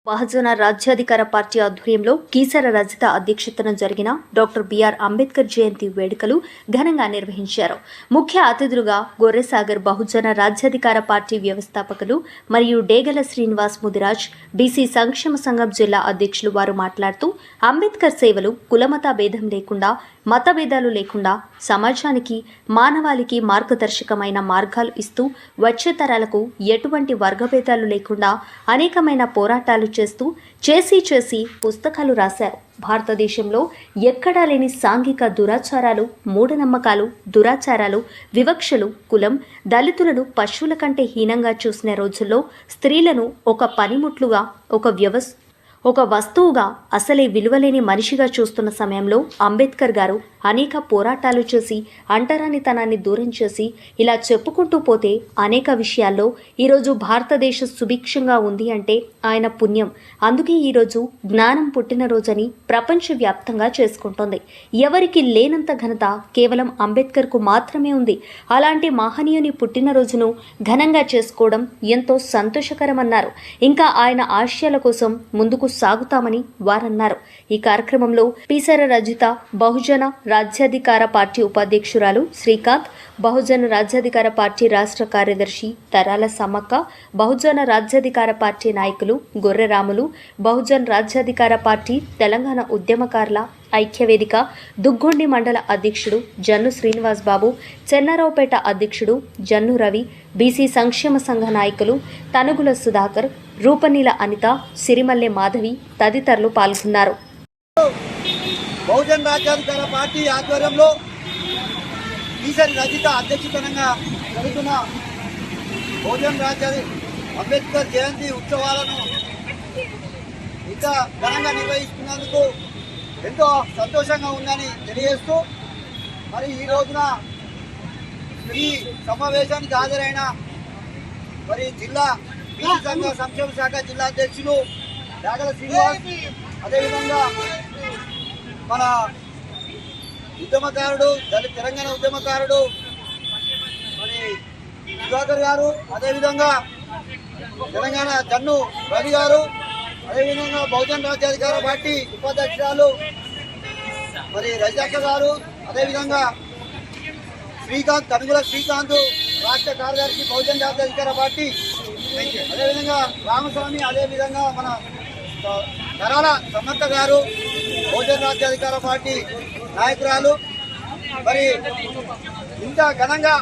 బహుజన రాజ్యాధికార పార్టీ ఆధ్వర్యంలో కీసర రజిత అధ్యక్షతన జరిగిన డాక్టర్ బిఆర్ అంబేద్కర్ జయంతి వేడుకలు ఘనంగా నిర్వహించారు. ముఖ్య అతిథులుగా గొర్రెసాగర్ బహుజన రాజ్యాధికార పార్టీ వ్యవస్థాపకులు మరియు డేగల శ్రీనివాస్ ముదిరాజ్, బీసీ సంక్షేమ సంఘం జిల్లా అధ్యక్షులు వారు మాట్లాడుతూ అంబేద్కర్ సేవలు కులమత భేదం లేకుండా, మతభేదాలు లేకుండా సమాజానికి, మానవాళికి మార్గదర్శకమైన మార్గాలు ఇస్తూ వచ్చే తరాలకు ఎటువంటి వర్గభేదాలు లేకుండా అనేకమైన పోరాటాలు చేసి పుస్తకాలు రాశారు. భారతదేశంలో ఎక్కడా లేని సాంఘిక దురాచారాలు, మూఢనమ్మకాలు, దురాచారాలు, వివక్షలు, కులం, దళితులను పశువుల కంటే హీనంగా చూసిన రోజుల్లో స్త్రీలను ఒక పనిముట్లుగా, ఒక వస్తువుగా, అసలే విలువలేని మనిషిగా చూస్తున్న సమయంలో అంబేద్కర్ గారు అనేక పోరాటాలు చేసి అంటరానితనాన్ని దూరం చేసి ఇలా చెప్పుకుంటూ పోతే అనేక విషయాల్లో ఈరోజు భారతదేశం సుభిక్షంగా ఉంది అంటే ఆయన పుణ్యం. అందుకే ఈరోజు జ్ఞానం పుట్టినరోజని ప్రపంచవ్యాప్తంగా చేసుకుంటోంది. ఎవరికి లేనంత ఘనత కేవలం అంబేద్కర్కు మాత్రమే ఉంది. అలాంటి మహనీయుని పుట్టినరోజును ఘనంగా చేసుకోవడం ఎంతో సంతోషకరమన్నారు. ఇంకా ఆయన ఆశయాల కోసం ముందుకు సాగుతామని వారన్నారు. ఈ కార్యక్రమంలో కీసర రజిత బహుజన రాజ్యాధికార పార్టీ ఉపాధ్యక్షురాలు శ్రీకాంత్, బహుజన రాజ్యాధికార పార్టీ రాష్ట్ర కార్యదర్శి తరాల సమ్మక్క, బహుజన రాజ్యాధికార పార్టీ నాయకులు గొర్రెరాములు, బహుజన రాజ్యాధికార పార్టీ తెలంగాణ ఉద్యమకారుల ఐక్యవేదిక దుగ్గొండి మండల అధ్యక్షుడు జన్ను శ్రీనివాస్ బాబు, చెన్నారావుపేట అధ్యక్షుడు జన్ను రవి, బీసీ సంక్షేమ సంఘ నాయకులు తనుగుల సుధాకర్, రూపనీల అనిత, సిరిమల్లె మాధవి తదితరులు పాల్గొన్నారు. బహుజన రాజ్యాధికార పార్టీ ఆధ్వర్యంలో కీసర రజిత అధ్యక్షతనంగా జరుగుతున్న బహుజన అంబేద్కర్ జయంతి ఉత్సవాలను ఇంత ఘనంగా నిర్వహిస్తున్నందుకు ఎంతో సంతోషంగా ఉందని తెలియజేస్తూ, మరి ఈ రోజున ఈ సమావేశానికి హాజరైన మరి జిల్లా బీసీ సంఘ సంక్షేమ శాఖ జిల్లా అధ్యక్షులు డేగల శ్రీనివాస్, అదేవిధంగా మన ఉద్యమకారుడు తెలంగాణ ఉద్యమకారుడు మరి సుధాకర్ గారు, అదేవిధంగా తెలంగాణ జన్ను రవి గారు, అదేవిధంగా బహుజన రాజ్యాధికార పార్టీ ఉపాధ్యక్షురాలు మరి రజక్క గారు, అదేవిధంగా శ్రీకాంత్ తనుగుల శ్రీకాంత్ రాష్ట్ర కార్యదర్శి బహుజన రాజ్యాధికార పార్టీ, అదేవిధంగా రామస్వామి, అదేవిధంగా మన తరాల సమ్మక్క గారు బహుజన రాజ్యాధికార పార్టీ నాయకురాలు. మరి ఇంత ఘనంగా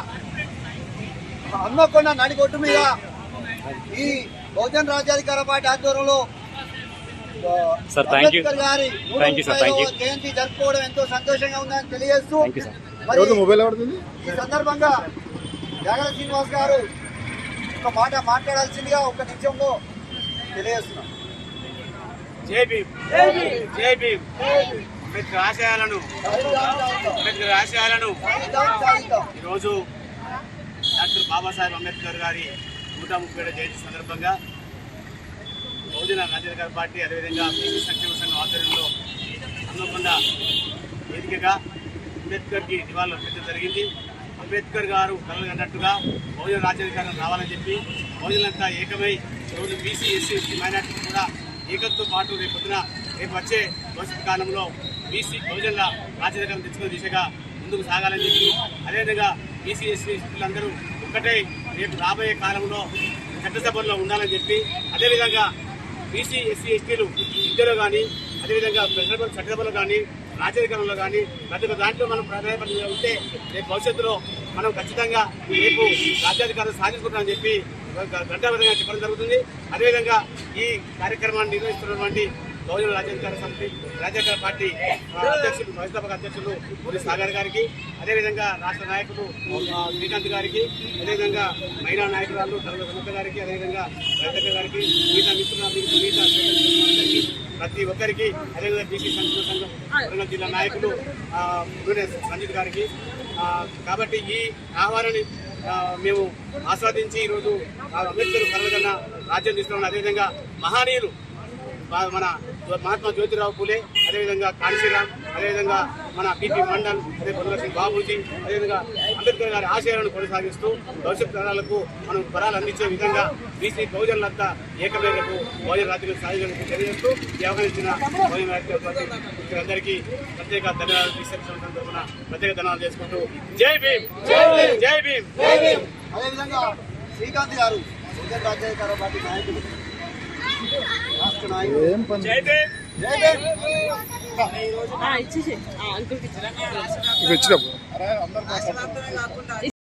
హన్మకొండ నడిగొట్టు మీద ఈ బహుజన రాజ్యాధికార పార్టీ ఆధ్వర్యంలో అంబేద్కర్ గారి జయంతి జరుపుకోవడం ఎంతో సంతోషంగా ఉందని తెలియజేస్తూ, ఈ సందర్భంగా డేగల శ్రీనివాస్ గారు ఒక మాట మాట్లాడాల్సిందిగా ఒక నిమిషంలో తెలియజేస్తున్నాం. జై భీమ్, జై భీమ్. అంబేద్కర్ ఆశయాలను ఈరోజు డాక్టర్ బాబాసాహెబ్ అంబేద్కర్ గారి 137వ జయంతి సందర్భంగా బహుజన రాజ్యాధికార పార్టీ, అదేవిధంగా బీసీ సంక్షేమ సంఘం ఆధ్వర్యంలో హన్మకొండ వేదికగా అంబేద్కర్కి నివాళులు అర్పించడం జరిగింది. అంబేద్కర్ గారు కలలుగన్నట్టుగా బహుజన రాజ్యాధికారం రావాలని చెప్పి బహుజనులంతా ఏకమై ఈరోజు బీసీ, ఎస్సీ, ఎస్టీ, మైనార్టీలు కూడా ఏకత్తో పాటు రేపు వచ్చే భవిష్యత్ కాలంలో బీసీ బహుజనుల రాజ్యాధికారం తెచ్చుకునే దిశగా ముందుకు సాగాలని చెప్పి, అదేవిధంగా బీసీ, ఎస్సీ అందరూ ఒక్కటే రేపు రాబోయే కాలంలో చట్టసభల్లో ఉండాలని చెప్పి, అదేవిధంగా బీసీ, ఎస్సీ, ఎస్టీలు విద్యలో కానీ, అదేవిధంగా చట్టసభలో కానీ, రాజ్యాధికారంలో కానీ ప్రతి ఒక్క దాంట్లో మనం ప్రాధాన్యపడి ఉంటే రేపు భవిష్యత్తులో మనం ఖచ్చితంగా రేపు రాజ్యాధికారం సాధించుకుంటామని చెప్పి గంటాబద్ధంగా చెప్పడం జరుగుతుంది. అదేవిధంగా ఈ కార్యక్రమాన్ని నిర్వహిస్తున్నటువంటి బహుజన రాజ్యాధికార పార్టీ అధ్యక్షులు, వ్యవస్థాపక అధ్యక్షులు పూరి సాగర్ గారికి, అదేవిధంగా రాష్ట్ర నాయకులు శ్రీకాంత్ గారికి, అదేవిధంగా మహిళా నాయకురాలు తరుణ సముద్ర గారికి, అదేవిధంగా రజక్క గారికి, మిగతా ప్రతి ఒక్కరికి, అదేవిధంగా బీసీ సంక్షేమ సంఘం వరంగల్ జిల్లా నాయకులు సంజిత్ గారికి. కాబట్టి ఈ ఆహ్వానాన్ని మేము ఆస్వాదించి ఈరోజు అంబేద్కర్ కలగన్న రాజ్యం తీసుకున్నాం. అదేవిధంగా మహనీయులు మన మహాత్మా జ్యోతిరావు పూలే, అదేవిధంగా కాళీశ్రీరామ్, అదేవిధంగా మన పిపి మండల్ అదే పొన్నలక్ష్మి బాబుజీ అదేవిధంగా అంబేద్కర్ గారి ఆశయాలను కొనసాగిస్తూ భవిష్యత్ తరాలకు మనం వరాలు అందించే విధంగా బీసీ బహుజనులంతా ఏకమేరకు బహుజన రాజ్యం సాధించాలని తెలియజేస్తూ ఈ అవకాశం ఇచ్చిన బహుజన రాజ్య పార్టీ అందరికీ ప్రత్యేక ధన్యవాదాలు తరఫున ప్రత్యేక ధన్యవాదాలు చేసుకుంటూ జై భీమ్ జై భీమ్ జై భీమ్. అదేవిధంగా శ్రీకాంత్ గారు బహుజన రాజ్యాధికార పార్టీ నాయకులు రాష్ట్ర నాయకులు జై భీమ్ జై భీమ్.